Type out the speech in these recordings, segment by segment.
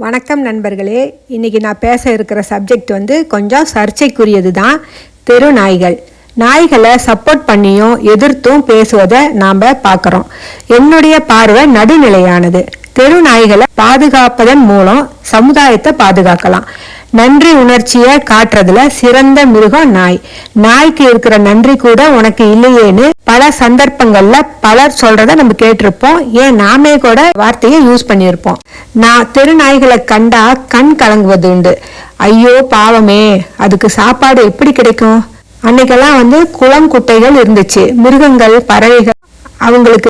வணக்கம் நண்பர்களே. இன்றைக்கி நான் பேச இருக்கிற சப்ஜெக்ட் கொஞ்சம் சர்ச்சைக்குரியது தான். தெரு நாய்கள். நாய்களை சப்போர்ட் பண்ணியும் எதிர்த்தும் பேசுவதை நாம் பார்க்குறோம். என்னுடைய பார்வை நடுநிலையானது. தெரு நாய்களை பாதுகாப்பதன் மூலம் சமுதாயத்தை பாதுகாக்கலாம். நன்றி உணர்ச்சியை காட்டுறதுல சிறந்த மிருகம் நாய். நாய்க்கு இருக்கிற நன்றி கூட உனக்கு இல்லையேன்னு பல சந்தர்ப்பங்கள்ல பலர் சொல்றத நம்ம கேட்டிருப்போம். ஏன் நாமே கூட வார்த்தையை யூஸ் பண்ணியிருப்போம். நான் தெரு நாய்களை கண்டா கண் கலங்குவது உண்டு. ஐயோ பாவமே, அதுக்கு சாப்பாடு எப்படி கிடைக்கும்? அன்னைக்கெல்லாம் குளம் குட்டைகள் இருந்துச்சு. மிருகங்கள் பறவைகள் அவங்களுக்கு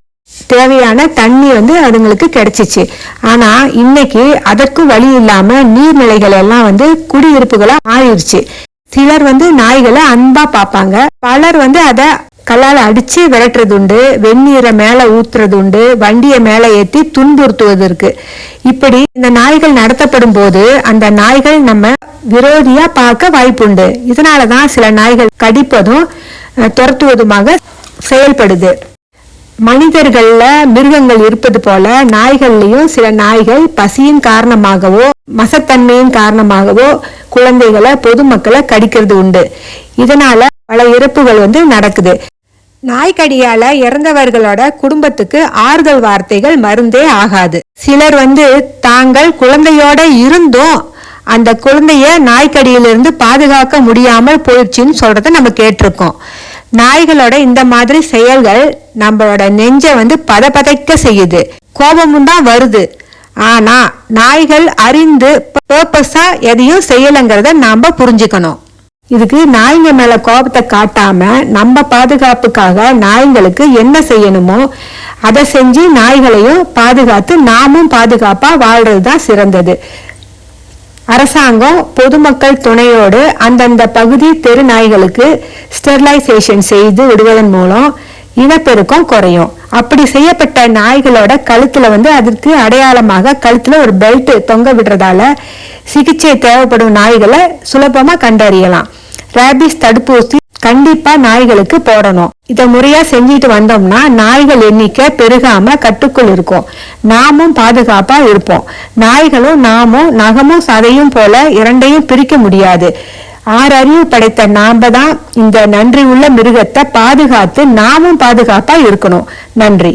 தேவையான தண்ணி அதுங்களுக்கு கிடைச்சிச்சு. ஆனா இன்னைக்கு அதற்கும் வழி இல்லாம நீர்நிலைகள் எல்லாம் குடியிருப்புகளா மாறிடுச்சு. சிலர் நாய்களை அன்பா பார்ப்பாங்க. பலர் அத கல்லால அடிச்சு விரட்டுறது உண்டு. வெந்நீரை மேல ஊத்துறது உண்டு. வண்டியை மேல ஏத்தி துன்புறுத்துவது இருக்கு. இப்படி இந்த நாய்கள் நடத்தப்படும் போது அந்த நாய்கள் நம்ம விரோதியா பார்க்க வாய்ப்புண்டு. இதனாலதான் சில நாய்கள் கடிப்பதும் துரத்துவதுமாக செயல்படுது. மனிதர்கள்ல மிருகங்கள் இருப்பது போல நாய்கள்லயும் சில நாய்கள் பசியின் காரணமாகவோ மசத்தன்மையின் காரணமாகவோ குழந்தைகளை பொதுமக்களை கடிக்கிறது உண்டு. இதனால பல இறப்புகள் நடக்குது. நாய்க்கடியால இறந்தவர்களோட குடும்பத்துக்கு ஆறுதல் வார்த்தைகள் மருந்தே ஆகாது. சிலர் தாங்கள் குழந்தையோட இருந்தும் அந்த குழந்தைய நாய்க்கடியிலிருந்து பாதுகாக்க முடியாமல் போயிடுச்சுன்னு சொல்றத நம்ம கேட்டிருக்கோம். நாய்களோட இந்த மாதிரி செயல்கள் நம்மளோட நெஞ்ச பதைக்க செய்யுது. கோபமும் தான் வருது. ஆனா நாய்கள் அறிந்து பர்பஸா எதையும் செய்யலைங்கிறத நாம புரிஞ்சுக்கணும். இதுக்கு நாய்ங்க மேல கோபத்தை காட்டாம நம்ம பாதுகாப்புக்காக நாய்களுக்கு என்ன செய்யணுமோ அதை செஞ்சு நாய்களையும் பாதுகாத்து நாமும் பாதுகாப்பா வாழ்றதுதான் சிறந்தது. அரசாங்கம் பொதுமக்கள் துணையோடு அந்தந்த பகுதி தெரு நாய்களுக்கு ஸ்டெர்லைசேஷன் செய்து விடுவதன் மூலம் இனப்பெருக்கம் குறையும். அப்படி செய்யப்பட்ட நாய்களோட கழுத்துல அதற்கு அடையாளமாக கழுத்துல ஒரு பெல்ட் தொங்க விடுறதால சிகிச்சை தேவைப்படும் நாய்களை சுலபமா கண்டறியலாம். ரேபிஸ் தடுப்பூசி கண்டிப்பா நாய்களுக்கு போடணும். இதை முறையா செஞ்சுட்டு வந்தோம்னா நாய்கள் எண்ணிக்கை பெருகாம கட்டுக்குள் இருக்கும். நாமும் பாதுகாப்பா இருப்போம். நாய்களும் நாமும் நகமும் சதையும் போல இரண்டையும் பிரிக்க முடியாது. 6 அறிவு படைத்த நாம தான் இந்த நன்றி உள்ள மிருகத்தை பாதுகாத்து நாமும் பாதுகாப்பா இருக்கணும். நன்றி.